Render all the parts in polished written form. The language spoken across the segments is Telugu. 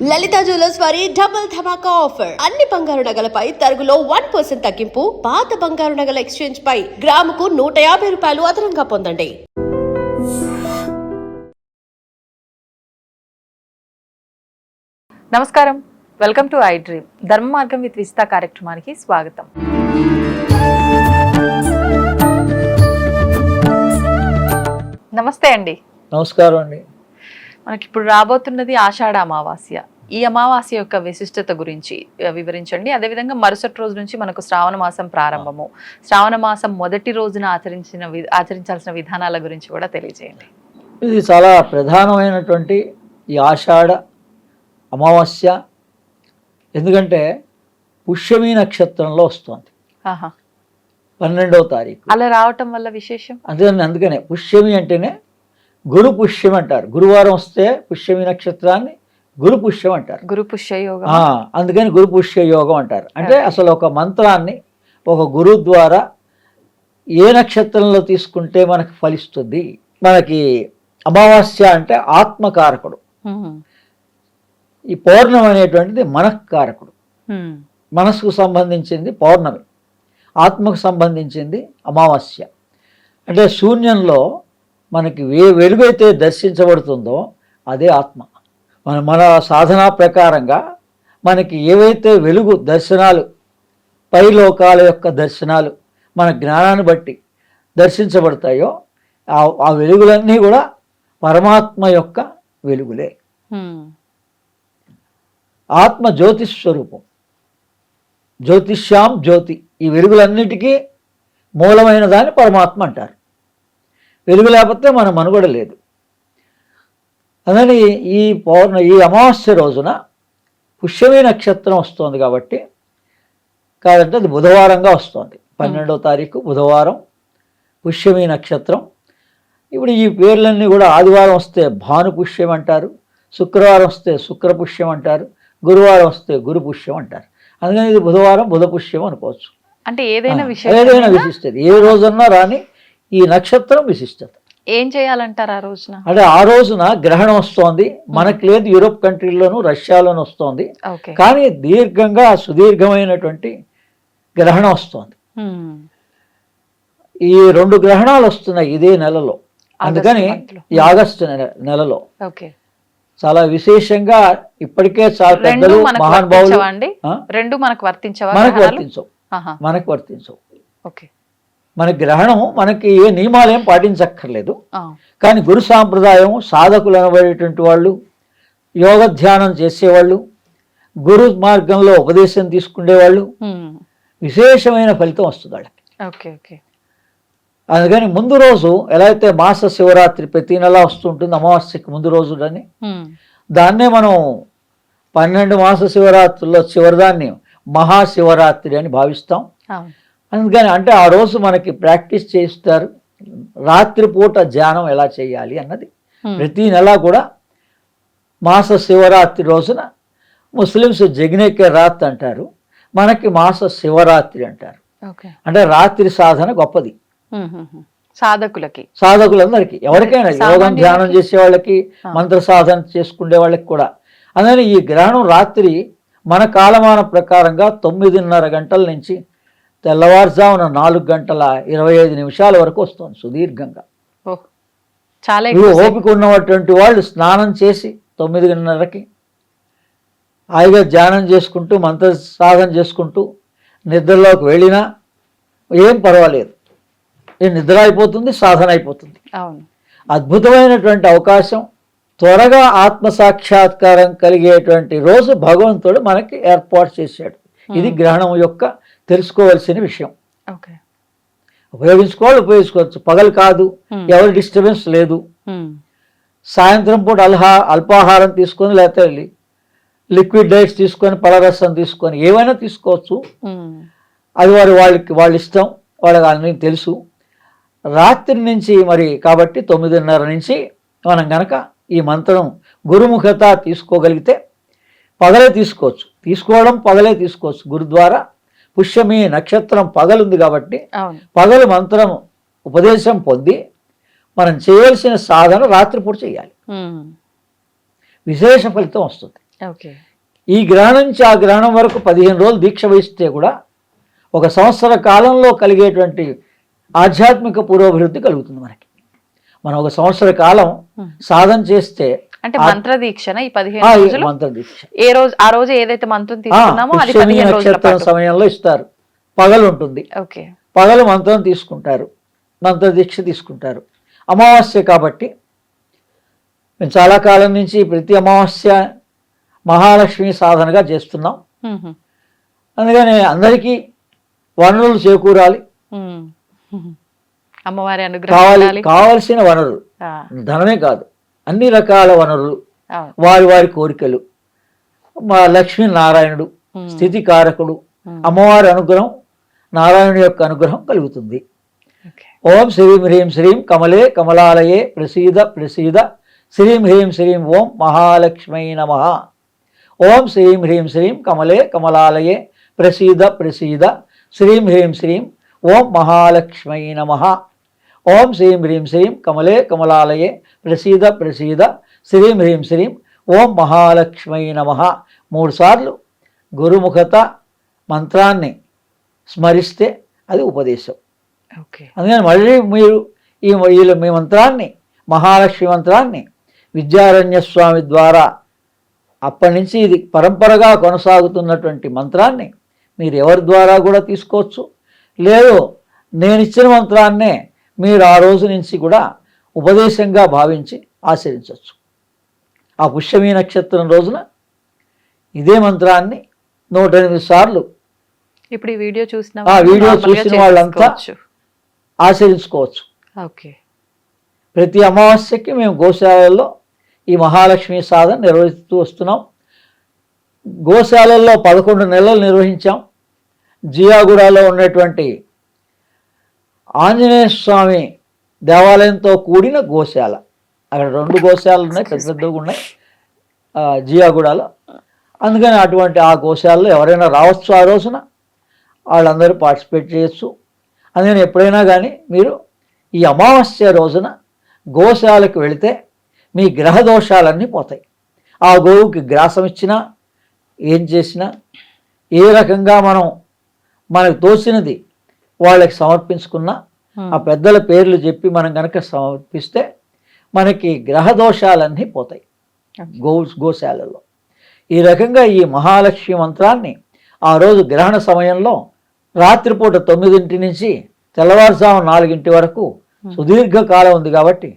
లలిత జ్యువెలర్స్ వారి డబుల్ ధమాకా ఆఫర్. అన్ని బంగారు నగలపై తరుగులో 1% తగ్గింపు. పాత బంగారు నగల ఎక్స్చేంజ్ పై గ్రాముకు 150 రూపాయలు అదనంగా పొందండి. నమస్కారం, వెల్కమ్ టు ఐ డ్రీమ్. ధర్మ మార్గం విత్ విస్తా కార్యక్రమానికి స్వాగతం. నమస్తే అండి. నమస్కారం అండి. మనకి ఇప్పుడు రాబోతున్నది ఆషాఢ అమావాస్య. ఈ అమావాస్య యొక్క విశిష్టత గురించి వివరించండి. అదేవిధంగా మరుసటి రోజు నుంచి మనకు శ్రావణ మాసం ప్రారంభము. శ్రావణ మాసం మొదటి రోజున ఆచరించాల్సిన విధానాల గురించి కూడా తెలియజేయండి. ఇది చాలా ప్రధానమైనటువంటి ఈ ఆషాఢ అమావాస్య. ఎందుకంటే పుష్యమి నక్షత్రంలో వస్తుంది, 12వ తారీఖు. అలా రావటం వల్ల విశేషం అందుకనే పుష్యమి అంటేనే గురు పుష్యం అంటారు. గురువారం వస్తే పుష్యమి నక్షత్రాన్ని గురు పుష్యం అంటారు. గురు పుష్య యోగం. అందుకని గురు పుష్య యోగం అంటారు. అంటే అసలు ఒక మంత్రాన్ని ఒక గురువు ద్వారా ఏ నక్షత్రంలో తీసుకుంటే మనకు ఫలిస్తుంది. మనకి అమావాస్య అంటే ఆత్మకారకుడు, ఈ పౌర్ణమి అనేటువంటిది మనఃకారకుడు. మనసుకు సంబంధించింది పౌర్ణమి, ఆత్మకు సంబంధించింది అమావాస్య. అంటే శూన్యంలో మనకి వెలుగైతే దర్శించబడుతుందో అదే ఆత్మ. మన సాధనా ప్రకారంగా మనకి ఏవైతే వెలుగు దర్శనాలు, పై లోకాల యొక్క దర్శనాలు మన జ్ఞానాన్ని బట్టి దర్శించబడతాయో ఆ వెలుగులన్నీ కూడా పరమాత్మ యొక్క వెలుగులే. ఆత్మ జ్యోతిస్వరూపం, జ్యోతిష్యాం జ్యోతి. ఈ వెలుగులన్నిటికీ మూలమైన దాన్ని పరమాత్మ అంటారు. వెలుగు లేకపోతే మన మనుగడ లేదు. అందుకని ఈ అమావాస్య రోజున పుష్యమి నక్షత్రం వస్తుంది కాబట్టి, కాదంటే అది బుధవారంగా వస్తుంది. 12వ తారీఖు బుధవారం పుష్యమి నక్షత్రం. ఇప్పుడు ఈ పేర్లన్నీ కూడా ఆదివారం వస్తే భాను పుష్యం అంటారు, శుక్రవారం వస్తే శుక్ర పుష్యం అంటారు, గురువారం వస్తే గురు పుష్యం అంటారు. అందుకని ఇది బుధవారం బుధ పుష్యం అనుకోవచ్చు. అంటే ఏదైనా విశిష్టత, ఏ రోజున్నా రాని ఈ నక్షత్రం విశిష్టత. ఏం చేయాలంటారు ఆ రోజున? అంటే ఆ రోజున గ్రహణం వస్తోంది. మనకు లేదు, యూరోప్ కంట్రీల్లోనూ రష్యాలోనూ వస్తోంది. కానీ దీర్ఘంగా సుదీర్ఘమైనటువంటి గ్రహణం వస్తోంది. ఈ 2 గ్రహణాలు వస్తున్నాయి ఇదే నెలలో. అందుకని ఈ ఆగస్టు నెలలో చాలా విశేషంగా ఇప్పటికే చాలా పెద్దలు మహానుభావులు మనకు వర్తించవు. మన గ్రహణం మనకి ఏ నియమాలేం పాటించక్కర్లేదు. కానీ గురు సాంప్రదాయం, సాధకులు అనబడేటువంటి వాళ్ళు, యోగ ధ్యానం చేసేవాళ్ళు, గురు మార్గంలో ఉపదేశం తీసుకునేవాళ్ళు విశేషమైన ఫలితం వస్తుంది వాళ్ళకి. అందుకని ముందు రోజు ఎలా అయితే మాస శివరాత్రి ప్రతి నెల వస్తుంటుంది అమావాస్యకి ముందు రోజు అని, దాన్నే మనం 12 మాస శివరాత్రుల్లో చివరిదాన్ని మహాశివరాత్రి అని భావిస్తాం. అందుకని అంటే ఆ రోజు మనకి ప్రాక్టీస్ చేస్తారు రాత్రిపూట ధ్యానం ఎలా చేయాలి అన్నది. ప్రతి నెల కూడా మాస శివరాత్రి రోజున ముస్లిమ్స్ జగ్నేకే రాత్ అంటారు, మనకి మాస శివరాత్రి అంటారు. అంటే రాత్రి సాధన గొప్పది సాధకులందరికీ, ఎవరికైనా యోగం ధ్యానం చేసే వాళ్ళకి, మంత్ర సాధన చేసుకునే వాళ్ళకి కూడా. అందుకని ఈ గ్రహణం రాత్రి మన కాలమాన ప్రకారంగా 9:30 గంటల నుంచి తెల్లవారుజామున 4:25 వరకు వస్తుంది సుదీర్ఘంగా. ఓపిక ఉన్నటువంటి వాళ్ళు స్నానం చేసి 9:30కి హాయిగా ధ్యానం చేసుకుంటూ మంత్ర సాధన చేసుకుంటూ నిద్రలోకి వెళ్ళినా ఏం పర్వాలేదు, నిద్ర అయిపోతుంది, సాధన అయిపోతుంది. అద్భుతమైనటువంటి అవకాశం. త్వరగా ఆత్మసాక్షాత్కారం కలిగేటువంటి రోజు భగవంతుడు మనకి ఏర్పాటు చేశాడు. ఇది గ్రహణం యొక్క తెలుసుకోవాల్సిన విషయం. ఉపయోగించుకోవచ్చు. పగలు కాదు, ఎవరి డిస్టర్బెన్స్ లేదు. సాయంత్రం పూట అల్పాహారం తీసుకొని, లేకపోతే లిక్విడ్ డైట్స్ తీసుకొని, పలరసం తీసుకొని ఏమైనా తీసుకోవచ్చు. అది వాళ్ళ ఇష్టం, వాళ్ళకి అన్నీ తెలుసు. రాత్రి నుంచి మరి కాబట్టి 9:30 నుంచి మనం గనక ఈ మంత్రం గురుముఖత తీసుకోగలిగితే పగలే తీసుకోవచ్చు. పగలే తీసుకోవచ్చు. గురు ద్వారా పుష్యమి నక్షత్రం పగలుంది కాబట్టి పగలు మంత్రం ఉపదేశం పొంది మనం చేయవలసిన సాధన రాత్రిపూట చేయాలి. విశేష ఫలితం వస్తుంది. ఓకే. ఈ గ్రహణం నుంచి ఆ గ్రహణం వరకు 15 రోజులు దీక్ష వహిస్తే కూడా 1 సంవత్సర కాలంలో కలిగేటువంటి ఆధ్యాత్మిక పురోభివృద్ధి కలుగుతుంది మనకి. మనం 1 సంవత్సర కాలం సాధన చేస్తే అంటే మంత్ర దీక్షన ఈ 15 రోజులు మంత్ర దీక్ష ఆ రోజు ఏదైతే మంత్రం తీసుకున్నామో అది పుష్యమి 15 రోజుల నక్షత్రం పాటు. సమయంలో ఇస్తారు. పగలు ఉంటుంది, ఓకే. పగలు మంత్రం తీసుకుంటారు, మంత్ర దీక్ష తీసుకుంటారు. అమావాస్య కాబట్టి మేము చాలా కాలం నుంచి ప్రతి అమావాస్య మహాలక్ష్మి సాధనగా చేస్తున్నాం. అందుకని అందరికీ వనరులు చేకూరాలి, అమ్మవారి అనుగ్రహం కావలసిన వనరులు, ధనమే కాదు, అన్ని రకాల వనరులు, వారి వారి కోరికలు. మా లక్ష్మీనారాయణుడు స్థితికారకుడు, అమ్మవారి అనుగ్రహం, నారాయణుడి యొక్క అనుగ్రహం కలుగుతుంది. ఓం శ్రీం హ్రీం శ్రీం కమలే కమలాలయే ప్రసీద ప్రసీద శ్రీం హ్రీం శ్రీం ఓం మహాలక్ష్మై నమః. ఓం శ్రీం హ్రీం శ్రీం కమలే కమలాలయే ప్రసీద ప్రసీద శ్రీం హ్రీం శ్రీం ఓం మహాలక్ష్మై నమః. ఓం శ్రీం హ్రీం శ్రీం కమలే కమలాలయే ప్రసీద ప్రసీద శ్రీం హ్రీం శ్రీం ఓం మహాలక్ష్మై నమః 3 సార్లు గురుముఖత మంత్రాన్ని స్మరిస్తే అది ఉపదేశం. అందుకని మళ్ళీ మీరు మీ మంత్రాన్ని, మహాలక్ష్మి మంత్రాన్ని విద్యారణ్య స్వామి ద్వారా అప్పటి నుంచి ఇది పరంపరగా కొనసాగుతున్నటువంటి మంత్రాన్ని మీరు ఎవరి ద్వారా కూడా తీసుకోవచ్చు. లేదు నేను ఇచ్చిన మంత్రాన్నే మీరు ఆ రోజు నుంచి కూడా ఉపదేశంగా భావించి ఆచరించవచ్చు. ఆ పుష్యమి నక్షత్రం రోజున ఇదే మంత్రాన్ని 108 సార్లు ఇప్పుడు ఈ వీడియో చూసిన వాళ్ళంతా ఆచరించుకోవచ్చు. ప్రతి అమావాస్యకి మేము గోశాలల్లో ఈ మహాలక్ష్మి సాధన నిర్వహిస్తూ వస్తున్నాం. గోశాలల్లో 11 నెలలు నిర్వహించాం. జియాగూడలో ఉన్నటువంటి ఆంజనేయ స్వామి దేవాలయంతో కూడిన గోశాల, అక్కడ 2 గోశాలలు ఉన్నాయి, పెద్ద పెద్దగా ఉన్నాయి జియాగూడలో. అందుకని అటువంటి ఆ గోశాలలో ఎవరైనా రావచ్చు, ఆ రోజున వాళ్ళందరూ పార్టిసిపేట్ చేయొచ్చు. అందుకని ఎప్పుడైనా కానీ మీరు ఈ అమావాస్య రోజున గోశాలకు వెళితే మీ గ్రహ దోషాలన్నీ పోతాయి. ఆ గోవుకి గ్రాసం ఇచ్చినా, ఏం చేసినా, ఏ రకంగా మనకు తోచినది వాళ్ళకి సమర్పించుకున్నా, ఆ పెద్దల పేర్లు చెప్పి మనం కనుక సమర్పిస్తే మనకి గ్రహ దోషాలన్నీ పోతాయి గోశాలలో. ఈ రకంగా ఈ మహాలక్ష్మి మంత్రాన్ని ఆ రోజు గ్రహణ సమయంలో రాత్రిపూట 9 నుంచి తెల్లవారుజాము 4 వరకు సుదీర్ఘ కాలం ఉంది కాబట్టి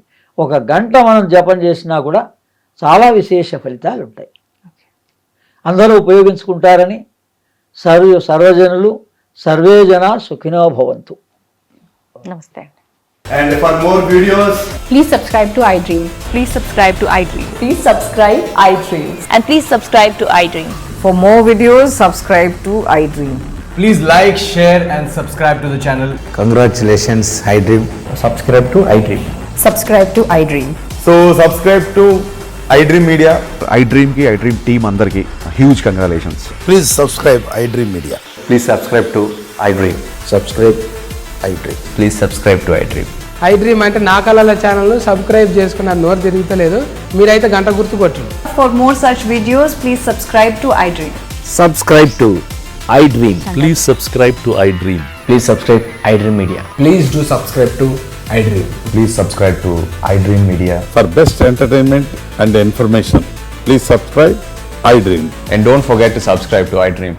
1 గంట మనం జపం చేసినా కూడా చాలా విశేష ఫలితాలు ఉంటాయి. అందరూ ఉపయోగించుకుంటారని సర్వజనులు సర్వే జన సుఖినో భవంతు. నమస్తే. And for more videos, Please subscribe to iDream. Please subscribe to iDream. Please subscribe iDream. And please subscribe to iDream. For more videos, subscribe to iDream. please like, share and subscribe to the channel. Congratulations, iDream. Subscribe to iDream. Subscribe to iDream. So subscribe to iDream Media. iDream ki iDream team అందరికి huge congratulations. Please subscribe iDream Media. Please subscribe to iDream. Subscribe iDream. Please subscribe to iDream. iDream అంటే నా కళల ఛానల్ సబ్స్క్రైబ్ చేసుకున్న నోరు తిరుగుతలేదు, మీరైతే గంట గుర్తు కొట్టండి. For more such videos, please subscribe to iDream. Subscribe to iDream. Please subscribe to iDream. Please subscribe iDream Media. Please do subscribe to iDream. Please subscribe to iDream Media. For best entertainment and information, please subscribe iDream. And don't forget to subscribe to iDream.